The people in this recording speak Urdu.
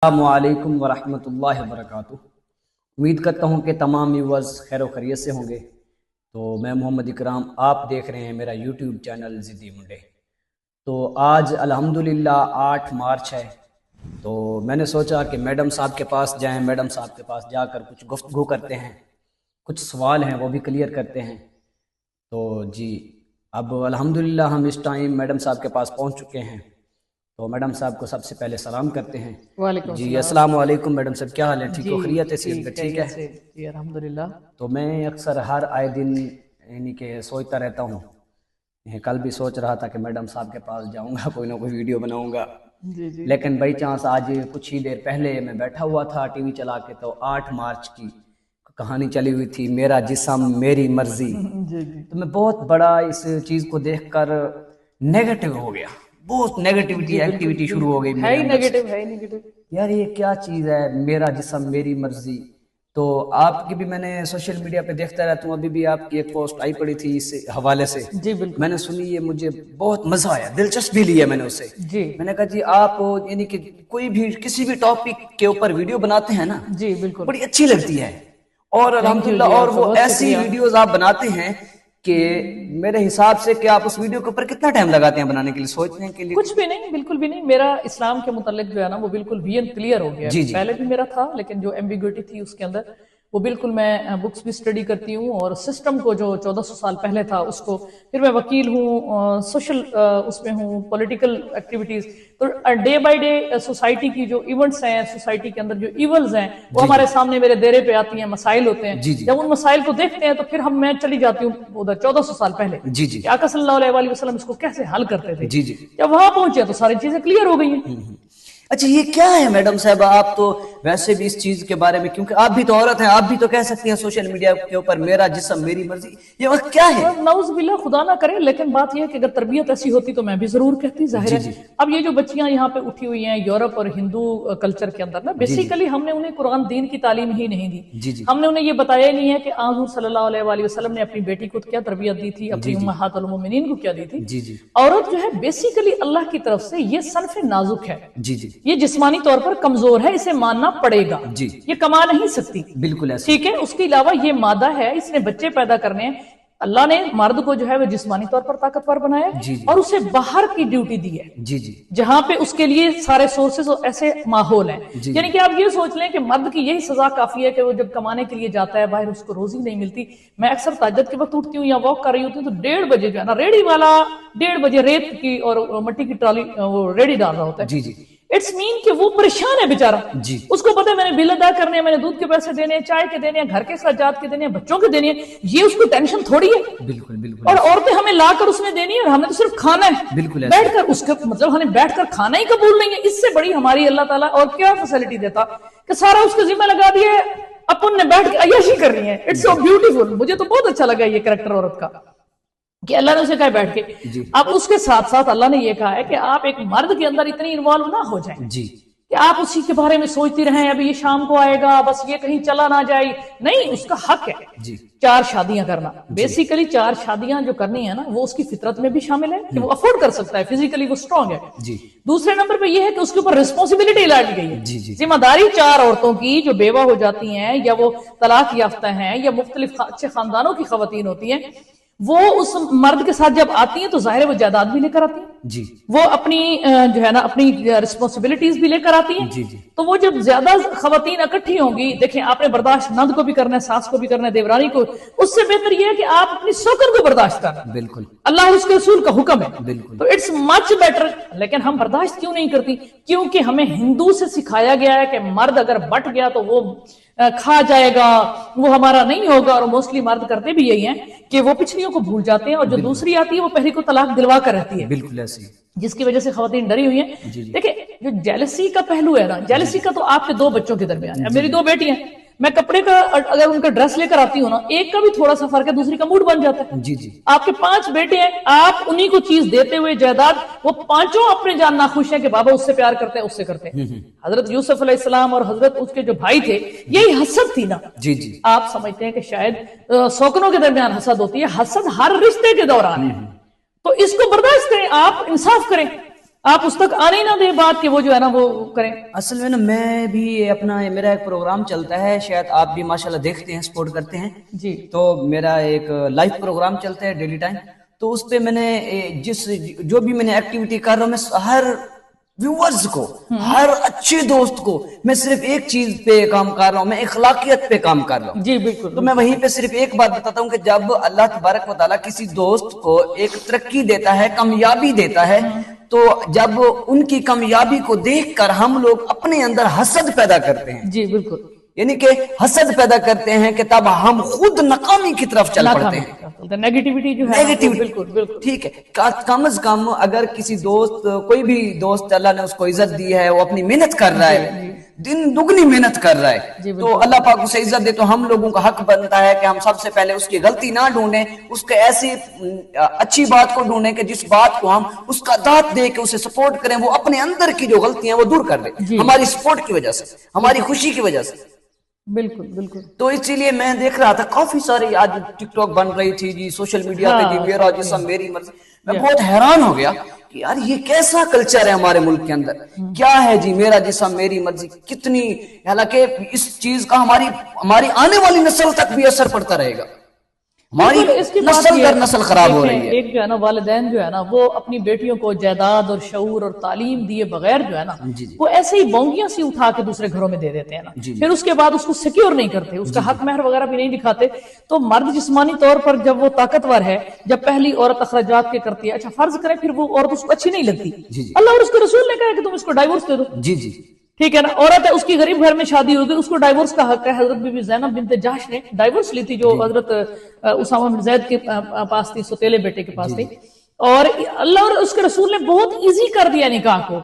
السلام علیکم ورحمۃ اللہ وبرکاتہ۔ امید کرتا ہوں کہ تمام ویورز خیر و خیریت سے ہوں گے۔ تو میں محمد اکرام، آپ دیکھ رہے ہیں میرا یوٹیوب چینل ضدی منڈے۔ تو آج الحمدللہ 8 مارچ ہے، تو میں نے سوچا کہ میڈم صاحب کے پاس جائیں، میڈم صاحب کے پاس جا کر کچھ گفتگو کرتے ہیں، کچھ سوال ہیں وہ بھی کلیئر کرتے ہیں۔ تو جی اب الحمدللہ ہم اس ٹائم میڈم صاحب کے پاس پہنچ چکے ہیں۔ تو میڈم صاحب کو سب سے پہلے سلام کرتے ہیں۔ وعلیکم جی السلام علیکم میڈم صاحب، کیا حال ہے؟ ٹھیک ہو؟ خیریت ہے؟ صحت ٹھیک ہے؟ جی الحمدللہ۔ تو میں اکثر ہر آئے دن یعنی کہ سوچتا رہتا ہوں، کل بھی سوچ رہا تھا کہ میڈم صاحب کے پاس جاؤں گا، کوئی نہ کوئی ویڈیو بناؤں گا، لیکن بائی چانس آج کچھ ہی دیر پہلے میں بیٹھا ہوا تھا ٹی وی چلا کے، تو 8 مارچ کی کہانی چلی ہوئی تھی، میرا جسم میری مرضی۔ تو میں بہت بڑا اس چیز کو دیکھ کر نیگیٹو ہو گیا، بہت نیگیٹیوٹی ایکٹیویٹی شروع ہو گئی میرے اندر۔ یار یہ کیا چیز ہے، میرا جسم میری مرضی؟ تو آپ کی بھی میں نے سوشل میڈیا پہ دیکھتا رہتا ہوں، ابھی بھی آپ کی ایک پوسٹ آئی پڑی تھی اس حوالے سے، میں نے سنی، یہ مجھے بہت مزہ آیا، دلچسپی لی ہے میں نے اسے۔ میں نے کہا جی آپ یعنی کہ کوئی بھی کسی بھی ٹاپک کے اوپر ویڈیو بناتے ہیں نا، جی بالکل بڑی اچھی لگتی ہے، اور الحمدللہ اور وہ ایسی ویڈیوز آپ بناتے ہیں کہ میرے حساب سے کہ آپ اس ویڈیو کے اوپر کتنا ٹائم لگاتے ہیں بنانے کے لیے، سوچنے کے لیے؟ کچھ بھی نہیں، بالکل بھی نہیں۔ میرا اسلام کے متعلق جو ہے نا وہ بالکل ویژن کلیئر ہو گیا۔ پہلے بھی میرا تھا، لیکن جو ایمبیگوٹی تھی اس کے اندر وہ بالکل، میں بکس بھی اسٹڈی کرتی ہوں، اور سسٹم کو جو 1400 سال پہلے تھا اس کو، پھر میں وکیل ہوں، سوشل اس میں ہوں، پولیٹیکل ایکٹیویٹیز، تو ڈے بائی ڈے سوسائٹی کی جو ایونٹس ہیں، سوسائٹی کے اندر جو ایونٹس ہیں وہ ہمارے سامنے میرے دیرے پہ آتی ہیں، مسائل ہوتے ہیں۔ جب ان مسائل کو دیکھتے ہیں تو پھر میں چلی جاتی ہوں ادھر 1400 سال پہلے کہ آقا صلی اللہ علیہ وآلہ وسلم اس کو کیسے حل کرتے تھے۔ جب وہاں پہنچے تو ساری چیزیں کلیئر ہو گئی ہیں۔ اچھا یہ کیا ہے میڈم صاحب، آپ تو ویسے بھی اس چیز کے بارے میں، کیونکہ آپ بھی تو عورت ہیں، آپ بھی تو کہہ سکتی ہیں سوشل میڈیا کے اوپر میرا جسم میری مرضی، یہ وقت کیا ہے؟ نعوذ باللہ، خدا نہ کرے، لیکن بات یہ ہے کہ اگر تربیت ایسی ہوتی تو میں بھی ضرور کہتی، ظاہر ہے۔ اب یہ جو بچیاں یہاں پہ اٹھی ہوئی ہیں یورپ اور ہندو کلچر کے اندر نا، بیسیکلی ہم نے انہیں قرآن دین کی تعلیم ہی نہیں دی، ہم نے انہیں یہ بتایا ہی نہیں ہے کہ حضور صلی اللہ علیہ وآلہ وسلم نے اپنی بیٹی کو کیا تربیت دی تھی، اپنی امہات المومنین کو کیا دی تھی۔ عورت جو ہے بیسیکلی اللہ کی طرف سے یہ صنف نازک ہے، یہ جسمانی طور پر کمزور ہے، اسے ماننا پڑے گا، یہ کما نہیں سکتی، بالکل ٹھیک ہے۔ اس کے علاوہ یہ مادہ ہے، اس نے بچے پیدا کرنے ہیں، اللہ نے مرد کو جو ہے وہ جسمانی طور پر طاقتور بنایا اور اسے باہر کی ڈیوٹی دی ہے، جہاں پہ اس کے لیے سارے سورسز اور ایسے ماحول ہیں، یعنی کہ آپ یہ سوچ لیں کہ مرد کی یہی سزا کافی ہے کہ وہ جب کمانے کے لیے جاتا ہے باہر، اس کو روزی نہیں ملتی۔ میں اکثر تہجد کے وقت اٹھتی ہوں یا واک کر رہی ہوتی ہوں تو 1:30 بجے جو ہے نا، ریڑھی والا 1:30 بجے ریت کی اور مٹی کی ٹرالی وہ ریڑھی ڈال رہا ہوتا ہے، اٹس مین کہ وہ پریشان ہے بیچارہ، اس کو پتہ ہے میں نے بل ادا کرنے ہیں، میں نے دودھ کے پیسے دینے ہیں، چائے کے دینے ہیں، گھر کے اخراجات کے دینے ہیں، بچوں کے دینے ہیں، یہ اس کو ٹینشن تھوڑی ہے، اور عورتیں ہمیں لا کر اس نے دینی ہے اور ہمیں تو صرف کھانا ہے، بیٹھ کر اس کا مطلب ہمیں بیٹھ کر کھانا ہی قبول نہیں ہے۔ اس سے بڑی ہماری اللہ تعالیٰ اور کیا فیسلٹی دیتا کہ سارا اس کے ذمہ لگا دیا ہے، اپن نے بیٹھ کے عیاشی کرنی ہے۔ اٹس سو بیوٹیفل، مجھے تو بہت اچھا لگا یہ کریکٹر عورت کا کہ اللہ نے اسے کہا بیٹھ کے۔ اب اس کے ساتھ ساتھ اللہ نے یہ کہا ہے کہ آپ ایک مرد کے اندر اتنی انوالو نہ ہو جائیں کہ آپ اسی کے بارے میں سوچتی رہیں، ابھی یہ شام کو آئے گا، بس یہ کہیں چلا نہ جائے، نہیں، اس کا حق ہے 4 شادیاں کرنا۔ بیسیکلی 4 شادیاں جو کرنی ہے نا وہ اس کی فطرت میں بھی شامل ہے کہ وہ افورڈ کر سکتا ہے، فزیکلی وہ سٹرونگ ہے۔ دوسرے نمبر پہ یہ ہے کہ اس کے اوپر ریسپانسبلٹی لائی گئی ہے، ذمہ داری 4 عورتوں کی جو بیوہ ہو جاتی ہیں یا وہ طلاق یافتہ ہیں یا مختلف اچھے خاندانوں کی خواتین ہوتی ہیں، وہ اس مرد کے ساتھ جب آتی ہیں تو ظاہر ہے وہ جائیداد بھی لے کر آتی ہیں، وہ اپنی جو ہے نا اپنی رسپانسبلٹیز بھی لے کر آتی ہیں۔ تو وہ جب زیادہ خواتین اکٹھی ہوں گی، دیکھیں آپ نے برداشت نند کو بھی کرنا ہے، ساس کو بھی کرنا ہے، دیورانی کو، اس سے بہتر یہ ہے کہ آپ اپنی سوکن کو برداشت کرنا، بالکل اللہ اس کے رسول کا حکم ہے، تو اٹس مچ بیٹر۔ لیکن ہم برداشت کیوں نہیں کرتی؟ کیونکہ ہمیں ہندو سے سکھایا گیا ہے کہ مرد اگر بٹ گیا تو وہ کھا جائے گا، وہ ہمارا نہیں ہوگا، اور موسٹلی مرد کرتے بھی یہی ہیں کہ وہ پچھلیوں کو بھول جاتے ہیں، اور جو دوسری آتی ہے وہ پہلی کو طلاق دلوا کر رہتی ہے، بالکل ایسی، جس کی وجہ سے خواتین ڈری ہوئی ہیں۔ دیکھیں جو جیلسی کا پہلو ہے نا، جیلسی کا تو آپ کے 2 بچوں کے درمیان ہے، میری 2 بیٹی ہیں، میں کپڑے کا اگر ان کا ڈریس لے کر آتی ہوں نا، ایک کا بھی تھوڑا سا فرق ہے، دوسری کا موڈ بن جاتا ہے۔ آپ کے 5 بیٹے ہیں، آپ انہی کو چیز دیتے ہوئے جائیداد، وہ 5 اپنے جان ناخوش ہیں کہ بابا اس سے پیار کرتے ہیں، اس سے کرتے ہیں۔ حضرت یوسف علیہ السلام اور حضرت اس کے جو بھائی تھے، یہی حسد تھی نا۔ آپ سمجھتے ہیں کہ شاید سوکنوں کے درمیان حسد ہوتی ہے، حسد ہر رشتے کے دوران ہے، تو اس کو برداشت کریں، آپ انصاف کریں۔ آپ اس تک آنے ہی نہ دیں بات کہ وہ جو ہے نا وہ کریں. اصل میں نا میں بھی اپنا میرا ایک پروگرام چلتا ہے, شاید آپ بھی ماشاءاللہ دیکھتے ہیں, سپورٹ کرتے ہیں جی. تو میرا ایک لائیو پروگرام چلتا ہے ڈیلی ٹائم, تو اس پہ میں نے جو بھی میں نے ایکٹیویٹی کر رہا ہوں, میں ہر ویورز کو, ہر اچھے دوست کو میں صرف ایک چیز پہ کام کر رہا ہوں, میں اخلاقیت پہ کام کر رہا ہوں. جی بالکل. تو میں وہیں پہ صرف ایک بات بتاتا ہوں کہ جب اللہ تبارک و تعالیٰ کسی دوست کو ایک ترقی دیتا ہے, کامیابی دیتا ہے, تو جب ان کی کامیابی کو دیکھ کر ہم لوگ اپنے اندر حسد پیدا کرتے ہیں. جی بالکل. یعنی کہ حسد پیدا کرتے ہیں کہ تب ہم خود ناکامی کی طرف چل پڑتے ہیں. نیگیٹیوٹی جو ہے بالکل بالکل ٹھیک ہے. کم از کم اگر کسی دوست, کوئی بھی دوست اللہ نے اس کو عزت دی ہے, وہ اپنی محنت کر رہا ہے, دن دگنی محنت کر رہا ہے, تو اللہ پاک اسے عزت دے, تو ہم لوگوں کا حق بنتا ہے کہ ہم سب سے پہلے اس کی غلطی نہ ڈھونڈیں, اس کے ایسی اچھی بات کو ڈھونڈیں کہ جس بات کو ہم اس کا داد دے کے اسے سپورٹ کریں, وہ اپنے اندر کی جو غلطیاں وہ دور کر دے ہماری سپورٹ کی وجہ سے, ہماری خوشی کی وجہ سے. بالکل بالکل. تو اسی لیے میں دیکھ رہا تھا کافی سارے آج ٹک ٹاک بن رہی تھی جی, سوشل میڈیا پہ جی, میرا جسم میری مرضی. میں بہت حیران ہو گیا کہ یار یہ کیسا کلچر ہے ہمارے ملک کے اندر, کیا ہے جی میرا جسم میری مرضی, کتنی, حالانکہ اس چیز کا ہماری آنے والی نسل تک بھی اثر پڑتا رہے گا, ہماری نسل در نسل خراب ہو رہی ہے. ایک جو ہے نا والدین جو ہے نا وہ اپنی بیٹیوں کو جائیداد اور شعور اور تعلیم دیے بغیر جو ہے نا وہ ایسے ہی بونگیاں سی اٹھا کے دوسرے گھروں میں دے دیتے ہیں نا, پھر اس کے بعد اس کو سیکیور نہیں کرتے, اس کا حق مہر وغیرہ بھی نہیں دکھاتے. تو مرد جسمانی طور پر جب وہ طاقتور ہے, جب پہلی عورت اخراجات کے کرتی ہے, اچھا فرض کریں پھر وہ عورت اس کو اچھی نہیں لگتی, اللہ اور اس کے رسول نے کہا کہ تم اس کو ڈائیورس دے دو. جی جی ٹھیک ہے نا, عورت ہے, اس کی غریب گھر میں شادی ہوگی, اس کو ڈائیورس کا حق ہے. حضرت بی بی زینب بنت جحش نے ڈائیورس لی تھی, جو حضرت اسامہ بن زید کے پاس تھی, سوتیلے بیٹے کے پاس تھی, اور اللہ اور اس کے رسول نے بہت ایزی کر دیا نکاح کو.